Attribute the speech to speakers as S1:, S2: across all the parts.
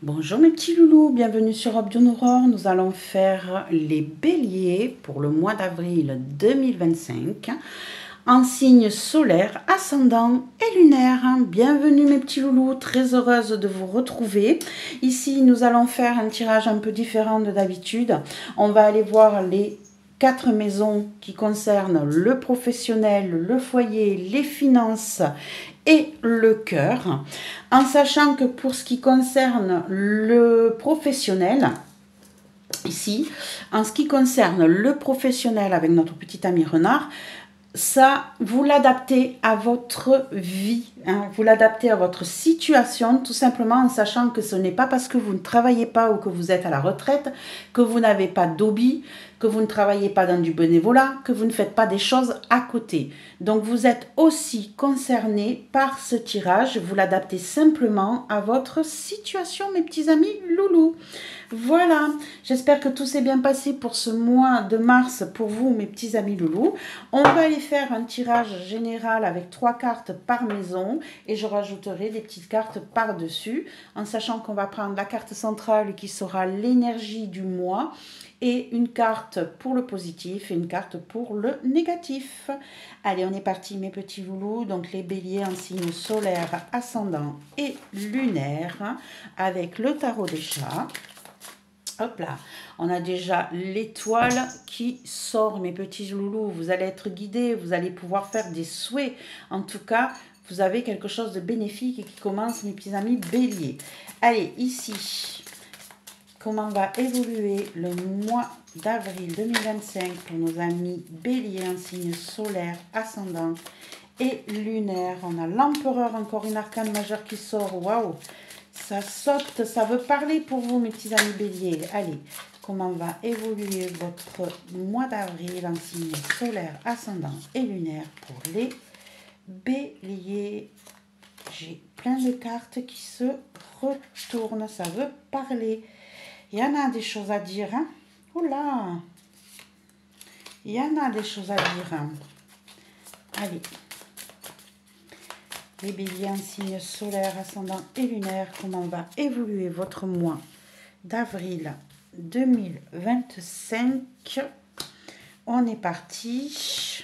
S1: Bonjour mes petits loulous, bienvenue sur Robe d'une Aurore. Nous allons faire les béliers pour le mois d'avril 2025 en signe solaire, ascendant et lunaire. Bienvenue mes petits loulous, très heureuse de vous retrouver. Ici, nous allons faire un tirage un peu différent de d'habitude. On va aller voir les 4 maisons qui concernent le professionnel, le foyer, les finances et le cœur, en sachant que pour ce qui concerne le professionnel, ici, en ce qui concerne le professionnel avec notre petit ami renard, ça, vous l'adaptez à votre vie, hein, vous l'adaptez à votre situation, tout simplement en sachant que ce n'est pas parce que vous ne travaillez pas ou que vous êtes à la retraite, que vous n'avez pas d'hobby, que vous ne travaillez pas dans du bénévolat, que vous ne faites pas des choses à côté. Donc vous êtes aussi concerné par ce tirage, vous l'adaptez simplement à votre situation, mes petits amis loulous. Voilà, j'espère que tout s'est bien passé pour ce mois de mars pour vous, mes petits amis loulous. On va aller faire un tirage général avec 3 cartes par maison et je rajouterai des petites cartes par-dessus, en sachant qu'on va prendre la carte centrale qui sera l'énergie du mois et une carte pour le positif et une carte pour le négatif. Allez, on est parti mes petits loulous, donc les béliers en signe solaire, ascendant et lunaire, avec le tarot des chats. Hop là, on a déjà l'étoile qui sort, mes petits loulous. Vous allez être guidés, vous allez pouvoir faire des souhaits. En tout cas, vous avez quelque chose de bénéfique et qui commence, mes petits amis béliers. Allez, ici, comment va évoluer le mois d'avril 2025 pour nos amis béliers en signe solaire, ascendant et lunaire. On a l'empereur, encore une arcane majeure qui sort. Waouh! Ça saute, ça veut parler pour vous, mes petits amis béliers. Allez, comment va évoluer votre mois d'avril en signe solaire, ascendant et lunaire pour les béliers. J'ai plein de cartes qui se retournent, ça veut parler. Il y en a des choses à dire, hein? Oula! Il y en a des choses à dire, hein? Allez. Les béliers en signe solaire, ascendant et lunaire, comment va évoluer votre mois d'avril 2025. On est parti.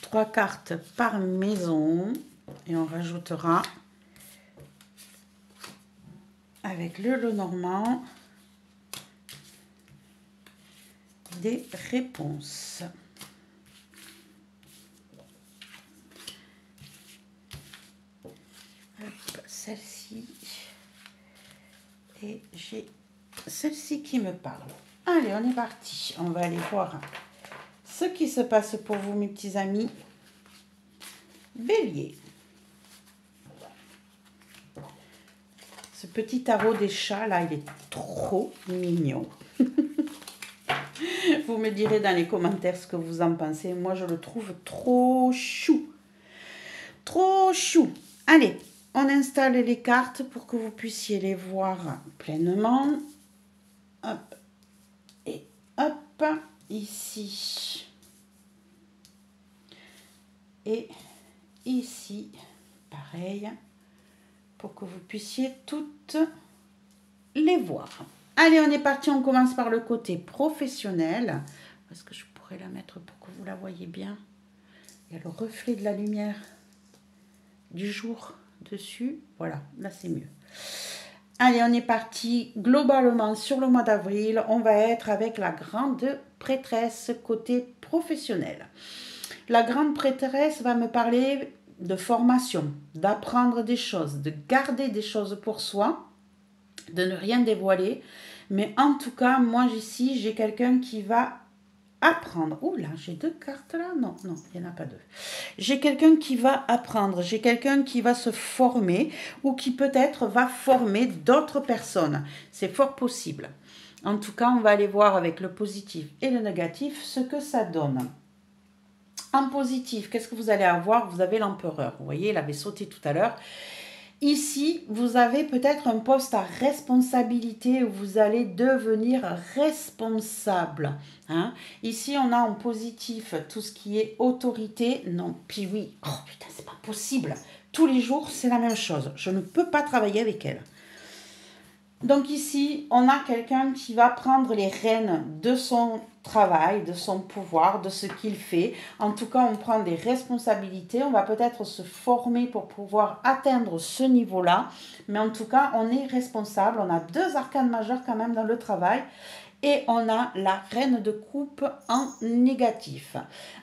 S1: 3 cartes par maison et on rajoutera avec le Lenormand des réponses. Celle-ci et j'ai celle-ci qui me parle. Allez, on est parti. On va aller voir ce qui se passe pour vous, mes petits amis bélier. Ce petit tarot des chats là, il est trop mignon. Vous me direz dans les commentaires ce que vous en pensez. Moi, je le trouve trop chou. Trop chou. Allez. On installe les cartes pour que vous puissiez les voir pleinement. Hop. Et hop. Ici. Et ici. Pareil. Pour que vous puissiez toutes les voir. Allez, on est parti. On commence par le côté professionnel. Parce que je pourrais la mettre pour que vous la voyez bien. Il y a le reflet de la lumière du jour dessus, voilà, là c'est mieux. Allez, on est parti. Globalement, sur le mois d'avril, on va être avec la grande prêtresse côté professionnel. La grande prêtresse va me parler de formation, d'apprendre des choses, de garder des choses pour soi, de ne rien dévoiler. Mais en tout cas, moi ici, j'ai quelqu'un qui va apprendre. Oh là, j'ai 2 cartes là. Non, il n'y en a pas 2. J'ai quelqu'un qui va apprendre. J'ai quelqu'un qui va se former ou qui peut-être va former d'autres personnes. C'est fort possible. En tout cas, on va aller voir avec le positif et le négatif ce que ça donne. En positif, qu'est-ce que vous allez avoir? Vous avez l'empereur. Vous voyez, il avait sauté tout à l'heure. Ici, vous avez peut-être un poste à responsabilité où vous allez devenir responsable. Hein? Ici, on a en positif tout ce qui est autorité. Non, puis oui, oh putain, c'est pas possible. tous les jours, c'est la même chose. Je ne peux pas travailler avec elle. Donc ici, on a quelqu'un qui va prendre les rênes de son travail, de son pouvoir, de ce qu'il fait. En tout cas, on prend des responsabilités. On va peut-être se former pour pouvoir atteindre ce niveau-là. Mais en tout cas, on est responsable. On a 2 arcanes majeures quand même dans le travail. Et on a la reine de coupe en négatif.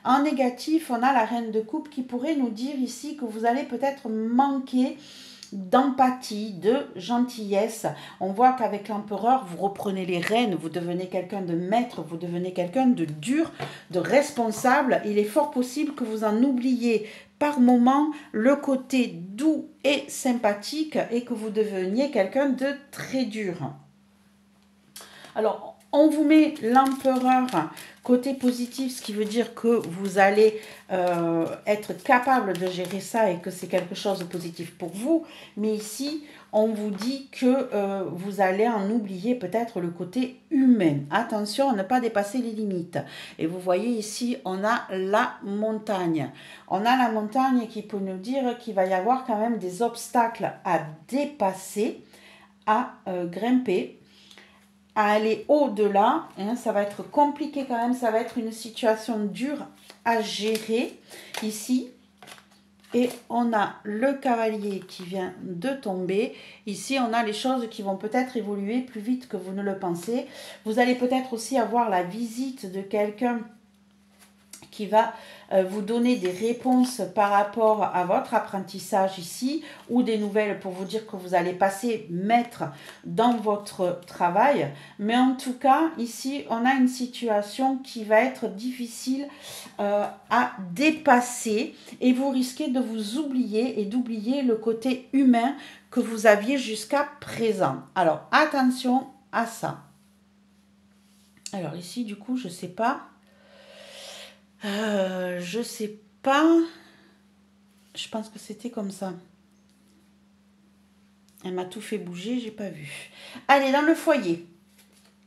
S1: En négatif, on a la reine de coupe qui pourrait nous dire ici que vous allez peut-être manquer d'empathie, de gentillesse. On voit qu'avec l'empereur, vous reprenez les rênes, vous devenez quelqu'un de maître, vous devenez quelqu'un de dur, de responsable. Il est fort possible que vous en oubliez par moment le côté doux et sympathique et que vous deveniez quelqu'un de très dur. Alors, on vous met l'empereur côté positif, ce qui veut dire que vous allez être capable de gérer ça et que c'est quelque chose de positif pour vous. Mais ici, on vous dit que vous allez en oublier peut-être le côté humain. Attention à ne pas dépasser les limites. Et vous voyez ici, on a la montagne. On a la montagne qui peut nous dire qu'il va y avoir quand même des obstacles à dépasser, à grimper, à aller au-delà, hein, ça va être compliqué quand même, ça va être une situation dure à gérer ici. Et on a le cavalier qui vient de tomber. Ici, on a les choses qui vont peut-être évoluer plus vite que vous ne le pensez. Vous allez peut-être aussi avoir la visite de quelqu'un qui va vous donner des réponses par rapport à votre apprentissage ici ou des nouvelles pour vous dire que vous allez passer maître dans votre travail. Mais en tout cas, ici, on a une situation qui va être difficile à dépasser et vous risquez de vous oublier et d'oublier le côté humain que vous aviez jusqu'à présent. Alors, attention à ça. Alors ici, du coup, je ne sais pas. Je sais pas. Je pense que c'était comme ça. Elle m'a tout fait bouger, j'ai pas vu. Allez, dans le foyer.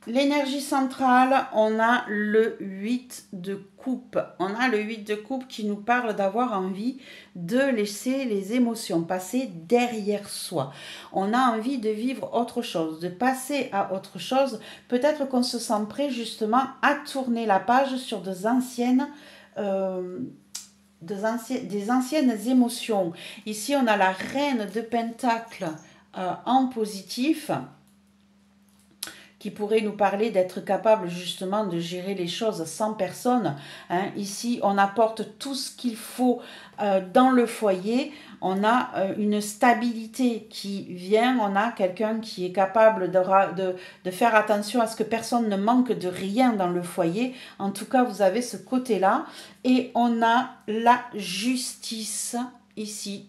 S1: L'énergie centrale, on a le 8 de coupe. On a le 8 de coupe qui nous parle d'avoir envie de laisser les émotions passer derrière soi. On a envie de vivre autre chose, de passer à autre chose. Peut-être qu'on se sent prêt justement à tourner la page sur des anciennes émotions. Ici, on a la reine de Pentacle en positif, qui pourrait nous parler d'être capable justement de gérer les choses sans personne. Hein. Ici, on apporte tout ce qu'il faut dans le foyer. On a une stabilité qui vient. On a quelqu'un qui est capable de faire attention à ce que personne ne manque de rien dans le foyer. En tout cas, vous avez ce côté-là. Et on a la justice ici,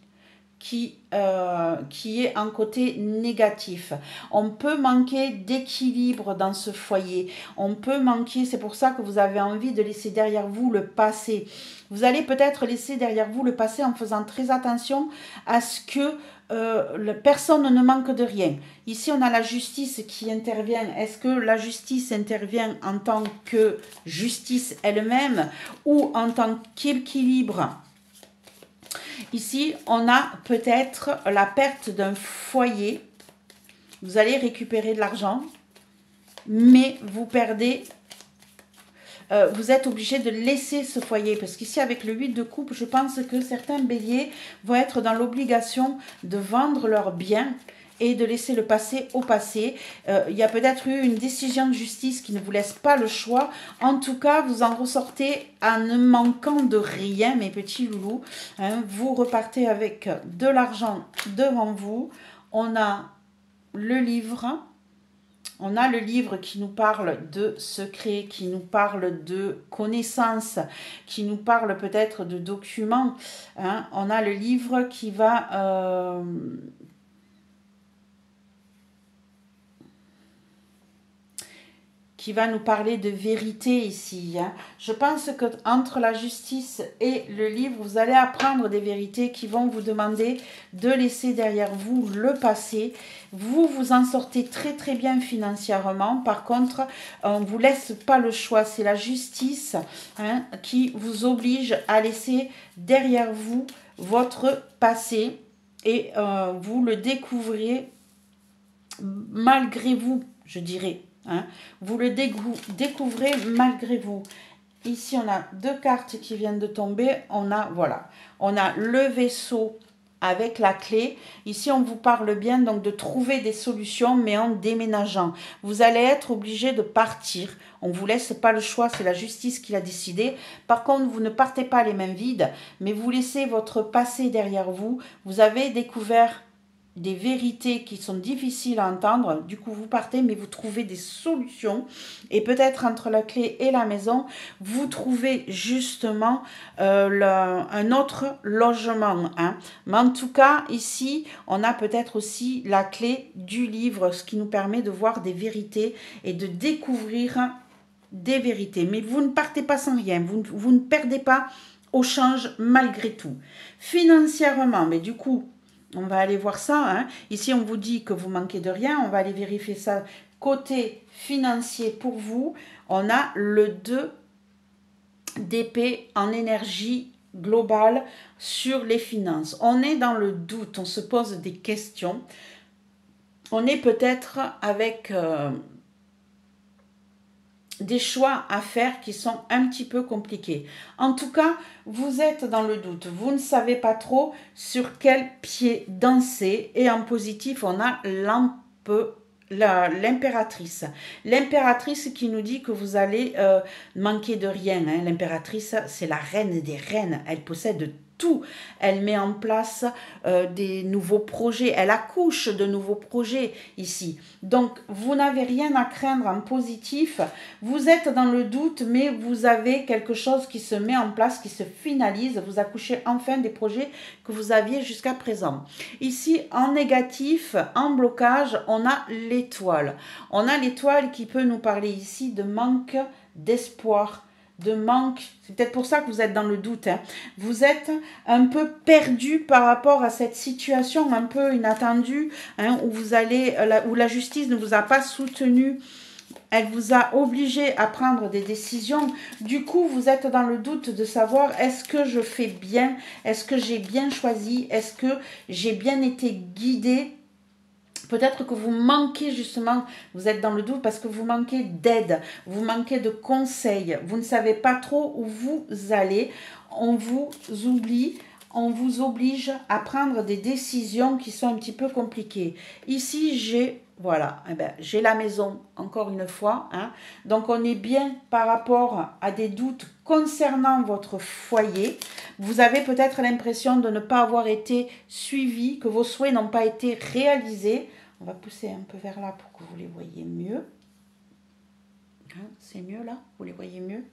S1: qui est un côté négatif. On peut manquer d'équilibre dans ce foyer. On peut manquer, c'est pour ça que vous avez envie de laisser derrière vous le passé. Vous allez peut-être laisser derrière vous le passé en faisant très attention à ce que personne ne manque de rien. Ici, on a la justice qui intervient. Est-ce que la justice intervient en tant que justice elle-même ou en tant qu'équilibre ? Ici, on a peut-être la perte d'un foyer. Vous allez récupérer de l'argent, mais vous perdez. Vous êtes obligé de laisser ce foyer. Parce qu'ici, avec le 8 de coupe, je pense que certains béliers vont être dans l'obligation de vendre leurs biens et de laisser le passé au passé. Il y a peut-être eu une décision de justice qui ne vous laisse pas le choix. En tout cas, vous en ressortez en ne manquant de rien, mes petits loulous. Hein, vous repartez avec de l'argent devant vous. On a le livre. On a le livre qui nous parle de secrets, qui nous parle de connaissances, qui nous parle peut-être de documents. Hein. On a le livre qui va... qui va nous parler de vérité ici. Hein. Je pense qu'entre la justice et le livre, vous allez apprendre des vérités qui vont vous demander de laisser derrière vous le passé. Vous vous en sortez très très bien financièrement. Par contre, on ne vous laisse pas le choix. C'est la justice qui vous oblige à laisser derrière vous votre passé. et vous le découvrez malgré vous, je dirais. Hein. Vous le découvrez malgré vous. Ici, on a deux cartes qui viennent de tomber. On a, voilà, on a le vaisseau avec la clé. Ici, on vous parle bien donc de trouver des solutions, mais en déménageant. Vous allez être obligé de partir. On ne vous laisse pas le choix, c'est la justice qui l'a décidé. Par contre, vous ne partez pas les mains vides, mais vous laissez votre passé derrière vous. Vous avez découvert des vérités qui sont difficiles à entendre, du coup vous partez mais vous trouvez des solutions et peut-être entre la clé et la maison vous trouvez justement un autre logement, hein. Mais en tout cas ici on a peut-être aussi la clé du livre, ce qui nous permet de voir des vérités et de découvrir des vérités, mais vous ne partez pas sans rien, vous ne perdez pas au change malgré tout. Financièrement, mais du coup on va aller voir ça. Hein. Ici, on vous dit que vous manquez de rien. On va aller vérifier ça. Côté financier pour vous, on a le 2 d'épée en énergie globale sur les finances. On est dans le doute. On se pose des questions. On est peut-être avec des choix à faire qui sont un petit peu compliqués. En tout cas, vous êtes dans le doute. Vous ne savez pas trop sur quel pied danser. Et en positif, on a l'impératrice. L'impératrice qui nous dit que vous allez manquer de rien. Hein. L'impératrice, c'est la reine des reines. Elle possède tout. Elle met en place des nouveaux projets. Elle accouche de nouveaux projets ici. Donc, vous n'avez rien à craindre en positif. Vous êtes dans le doute, mais vous avez quelque chose qui se met en place, qui se finalise. Vous accouchez enfin des projets que vous aviez jusqu'à présent. Ici, en négatif, en blocage, on a l'étoile. On a l'étoile qui peut nous parler ici de manque d'espoir, de manque, c'est peut-être pour ça que vous êtes dans le doute, hein. Vous êtes un peu perdu par rapport à cette situation un peu inattendue, hein, où la justice ne vous a pas soutenu, elle vous a obligé à prendre des décisions. Du coup, vous êtes dans le doute de savoir est-ce que je fais bien, est-ce que j'ai bien choisi, est-ce que j'ai bien été guidée. Peut-être que vous manquez justement, vous êtes dans le doute parce que vous manquez d'aide, vous manquez de conseils, vous ne savez pas trop où vous allez, on vous oublie, on vous oblige à prendre des décisions qui sont un petit peu compliquées. Ici, j'ai j'ai la maison, encore une fois. Hein. Donc, on est bien par rapport à des doutes concernant votre foyer. Vous avez peut-être l'impression de ne pas avoir été suivi, que vos souhaits n'ont pas été réalisés. On va pousser un peu vers là pour que vous les voyez mieux. Hein, c'est mieux là, vous les voyez mieux.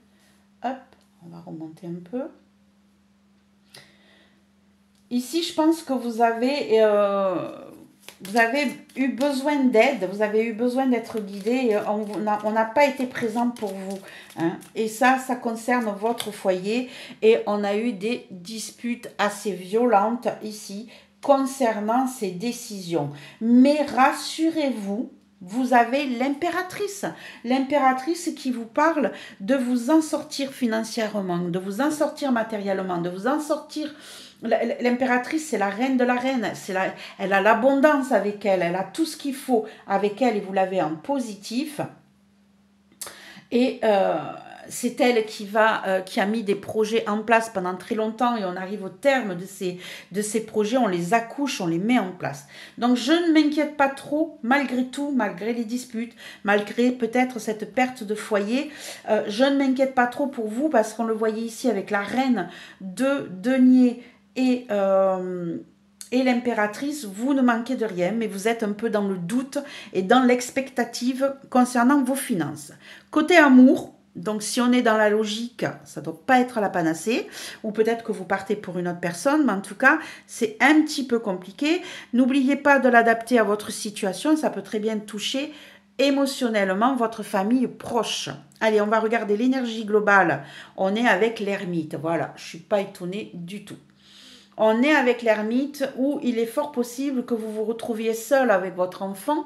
S1: Hop, on va remonter un peu. Ici, je pense que vous avez eu besoin d'aide, vous avez eu besoin d'être guidé, on n'a pas été présent pour vous. Hein. Et ça concerne votre foyer et on a eu des disputes assez violentes ici concernant ces décisions. Mais rassurez-vous, vous avez l'impératrice qui vous parle de vous en sortir financièrement, de vous en sortir matériellement, de vous en sortir. L'impératrice, c'est la reine de la reine, elle a l'abondance avec elle, elle a tout ce qu'il faut avec elle et vous l'avez en positif. Et c'est elle qui a mis des projets en place pendant très longtemps et on arrive au terme de ces projets, on les accouche, on les met en place. Donc je ne m'inquiète pas trop, malgré tout, malgré les disputes, malgré peut-être cette perte de foyer, je ne m'inquiète pas trop pour vous parce qu'on le voyait ici avec la reine de denier et l'impératrice, vous ne manquez de rien, mais vous êtes un peu dans le doute et dans l'expectative concernant vos finances. Côté amour, donc si on est dans la logique, ça ne doit pas être la panacée, ou peut-être que vous partez pour une autre personne, mais en tout cas, c'est un petit peu compliqué. N'oubliez pas de l'adapter à votre situation, ça peut très bien toucher émotionnellement votre famille proche. Allez, on va regarder l'énergie globale. On est avec l'ermite, voilà, je ne suis pas étonnée du tout. On est avec l'ermite où il est fort possible que vous vous retrouviez seul avec votre enfant,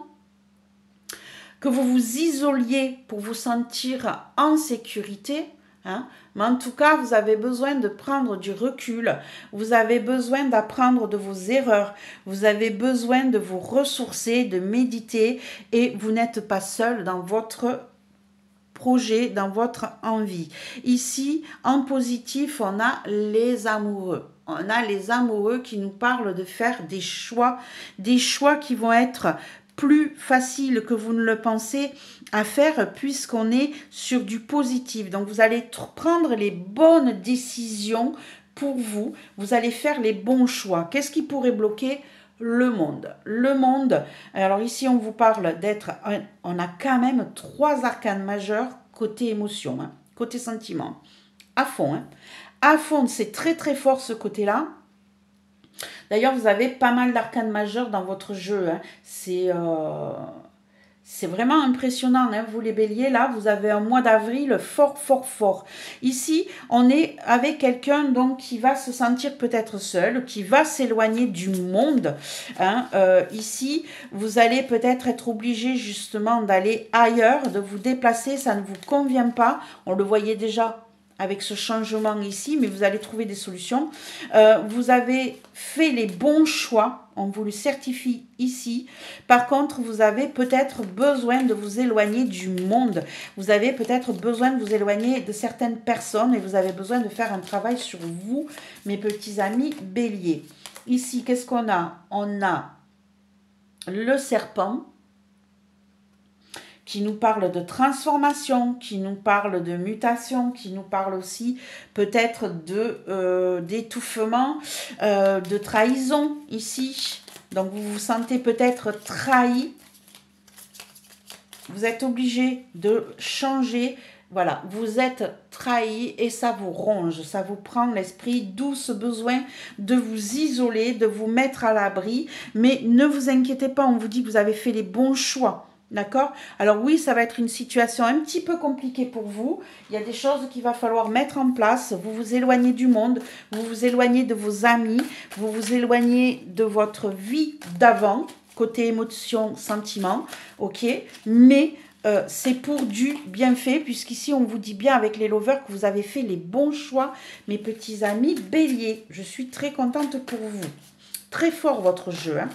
S1: que vous vous isoliez pour vous sentir en sécurité. hein. Mais en tout cas, vous avez besoin de prendre du recul, vous avez besoin d'apprendre de vos erreurs, vous avez besoin de vous ressourcer, de méditer, et vous n'êtes pas seul dans votre projet, dans votre envie. Ici, en positif, on a les amoureux. On a les amoureux qui nous parlent de faire des choix qui vont être plus faciles que vous ne le pensez à faire puisqu'on est sur du positif. Donc, vous allez prendre les bonnes décisions pour vous. Vous allez faire les bons choix. Qu'est-ce qui pourrait bloquer ? Le monde. Le monde, alors ici on vous parle d'être, on a quand même 3 arcanes majeurs côté émotion, hein, côté sentiment, à fond. Hein. À fond, c'est très très fort ce côté-là. D'ailleurs, vous avez pas mal d'arcanes majeurs dans votre jeu. Hein. C'est vraiment impressionnant, hein. Vous les béliers, là, vous avez un mois d'avril fort, fort, fort. Ici, on est avec quelqu'un donc qui va se sentir peut-être seul, qui va s'éloigner du monde. Hein. Ici, vous allez peut-être être obligé justement d'aller ailleurs, de vous déplacer, ça ne vous convient pas. On le voyait déjà avec ce changement ici, mais vous allez trouver des solutions. Vous avez fait les bons choix, on vous le certifie ici. Par contre, vous avez peut-être besoin de vous éloigner du monde. Vous avez peut-être besoin de vous éloigner de certaines personnes et vous avez besoin de faire un travail sur vous, mes petits amis béliers. Ici, qu'est-ce qu'on a? On a le serpent, qui nous parle de transformation, qui nous parle de mutation, qui nous parle aussi peut-être d'étouffement, de trahison ici. Donc vous vous sentez peut-être trahi. Vous êtes obligé de changer. Voilà, vous êtes trahi et ça vous ronge, ça vous prend l'esprit, d'où ce besoin de vous isoler, de vous mettre à l'abri. Mais ne vous inquiétez pas, on vous dit que vous avez fait les bons choix. D'accord? Alors oui, ça va être une situation un petit peu compliquée pour vous. Il y a des choses qu'il va falloir mettre en place. Vous vous éloignez du monde, vous vous éloignez de vos amis, vous vous éloignez de votre vie d'avant, côté émotion, sentiment, ok? Mais c'est pour du bienfait, puisqu'ici on vous dit bien avec les lovers que vous avez fait les bons choix, mes petits amis béliers. Je suis très contente pour vous. Très fort votre jeu. Hein.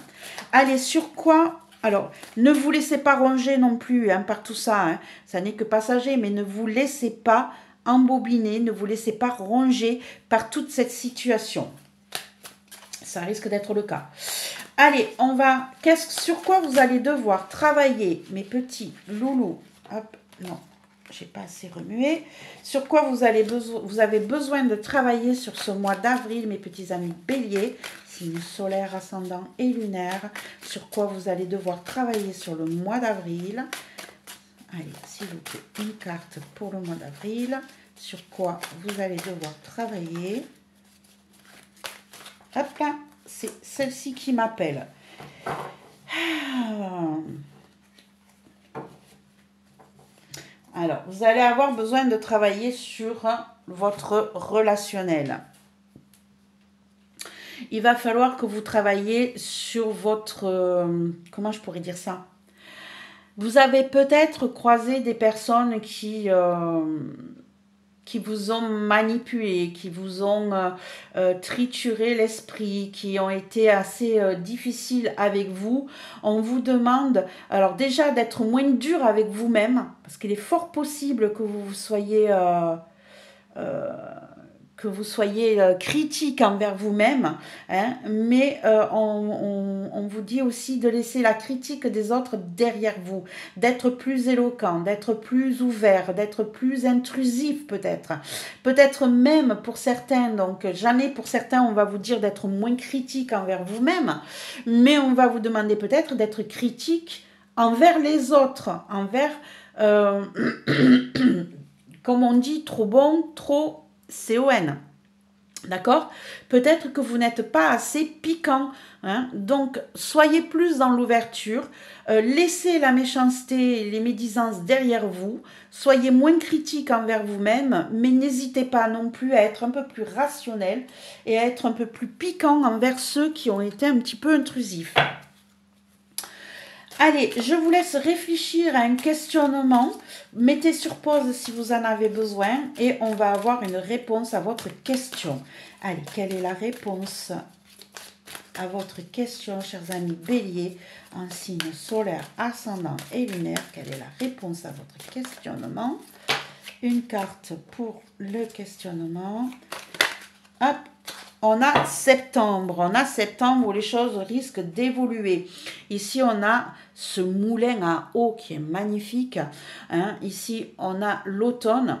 S1: Allez, sur quoi... Alors, ne vous laissez pas ronger non plus hein, par tout ça. Hein. Ça n'est que passager, mais ne vous laissez pas embobiner, ne vous laissez pas ronger par toute cette situation. Ça risque d'être le cas. Allez, on va... Sur quoi vous allez devoir travailler, mes petits loulous? Hop, non, j'ai pas assez remué. Sur quoi vous avez besoin de travailler sur ce mois d'avril, mes petits amis béliers? Signe solaire, ascendant et lunaire. Sur quoi vous allez devoir travailler sur le mois d'avril? Allez, s'il vous plaît, une carte pour le mois d'avril. Sur quoi vous allez devoir travailler? Hop là, c'est celle-ci qui m'appelle. Alors, vous allez avoir besoin de travailler sur votre relationnel. Il va falloir que vous travailliez sur votre... comment je pourrais dire ça? Vous avez peut-être croisé des personnes qui vous ont manipulé, qui vous ont trituré l'esprit, qui ont été assez difficiles avec vous. On vous demande, alors déjà, d'être moins dur avec vous-même, parce qu'il est fort possible que vous soyez... critique envers vous-même, hein, mais on vous dit aussi de laisser la critique des autres derrière vous, d'être plus éloquent, d'être plus ouvert, d'être plus intrusif peut-être même pour certains, donc jamais pour certains on va vous dire d'être moins critique envers vous-même, mais on va vous demander peut-être d'être critique envers les autres, envers, comme on dit, trop bon, trop... CON, d'accord? Peut-être que vous n'êtes pas assez piquant, hein? Donc soyez plus dans l'ouverture, laissez la méchanceté et les médisances derrière vous, soyez moins critique envers vous-même, mais n'hésitez pas non plus à être un peu plus rationnel et à être un peu plus piquant envers ceux qui ont été un petit peu intrusifs. Allez, je vous laisse réfléchir à un questionnement. Mettez sur pause si vous en avez besoin et on va avoir une réponse à votre question. Allez, quelle est la réponse à votre question, chers amis béliers, en signe solaire, ascendant et lunaire? Quelle est la réponse à votre questionnement? Une carte pour le questionnement. Hop, on a septembre. On a septembre où les choses risquent d'évoluer. Ici, on a ce moulin à eau qui est magnifique. Hein. Ici, on a l'automne.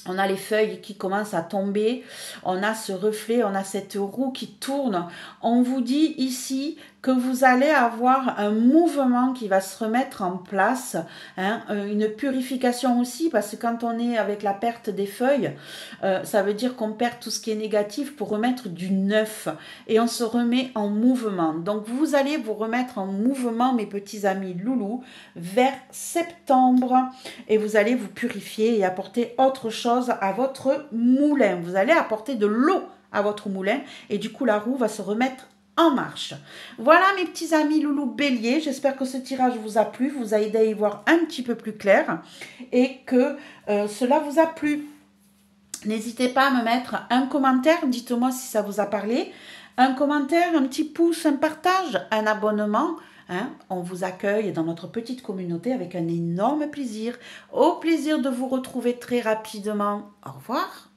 S1: On a les feuilles qui commencent à tomber, on a ce reflet, on a cette roue qui tourne. On vous dit ici que vous allez avoir un mouvement qui va se remettre en place, hein, une purification aussi, parce que quand on est avec la perte des feuilles, ça veut dire qu'on perd tout ce qui est négatif pour remettre du neuf, et on se remet en mouvement. Donc vous allez vous remettre en mouvement, mes petits amis loulous, vers septembre, et vous allez vous purifier et apporter autre chose à votre moulin. Vous allez apporter de l'eau à votre moulin, et du coup la roue va se remettre en marche. Voilà mes petits amis loulou bélier, j'espère que ce tirage vous a plu, vous a aidé à y voir un petit peu plus clair et que cela vous a plu. N'hésitez pas à me mettre un commentaire, dites-moi si ça vous a parlé, un commentaire, un petit pouce, un partage, un abonnement. Hein, on vous accueille dans notre petite communauté avec un énorme plaisir. Au plaisir de vous retrouver très rapidement. Au revoir.